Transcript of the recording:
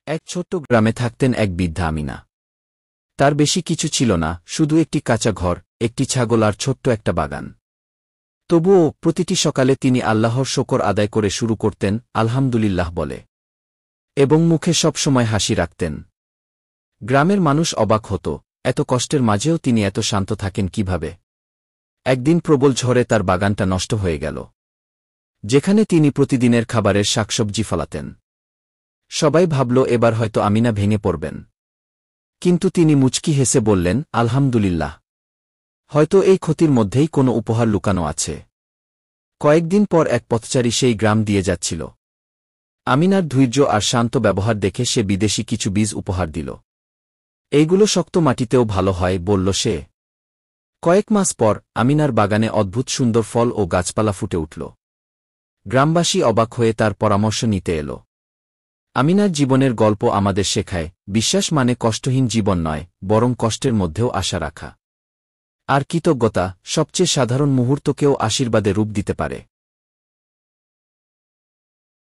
এক ছোট্ট গ্রামে থাকতেন এক বৃদ্ধা আমিনা। তার বেশি কিছু ছিল না, শুধু একটি কাঁচা ঘর, একটি ছাগল আর ছোট্ট একটা বাগান। তবুও প্রতিটি সকালে তিনি আল্লাহর শকর আদায় করে শুরু করতেন, আলহামদুলিল্লাহ বলে, এবং মুখে সবসময় হাসি রাখতেন। গ্রামের মানুষ অবাক হতো, এত কষ্টের মাঝেও তিনি এত শান্ত থাকেন কিভাবে। একদিন প্রবল ঝড়ে তার বাগানটা নষ্ট হয়ে গেল, যেখানে তিনি প্রতিদিনের খাবারের শাকসবজি ফলাতেন। সবাই ভাবল এবার হয়তো আমিনা ভেঙে পড়বেন, কিন্তু তিনি মুচকি হেসে বললেন, আলহামদুলিল্লাহ, হয়তো এই ক্ষতির মধ্যেই কোনো উপহার লুকানো আছে। কয়েকদিন পর এক পথচারী সেই গ্রাম দিয়ে যাচ্ছিল। আমিনার ধৈর্য আর শান্ত ব্যবহার দেখে সে বিদেশি কিছু বীজ উপহার দিল। এইগুলো শক্ত মাটিতেও ভালো হয়, বলল সে। কয়েক মাস পর আমিনার বাগানে অদ্ভুত সুন্দর ফল ও গাছপালা ফুটে উঠল। গ্রামবাসী অবাক হয়ে তার পরামর্শ নিতে এল। আমিনার জীবনের গল্প আমাদের শেখায়, বিশ্বাস মানে কষ্টহীন জীবন নয়, বরং কষ্টের মধ্যেও আশা রাখা। আর কৃতজ্ঞতা, সবচেয়ে সাধারণ মুহূর্তকেও আশীর্বাদে রূপ দিতে পারে।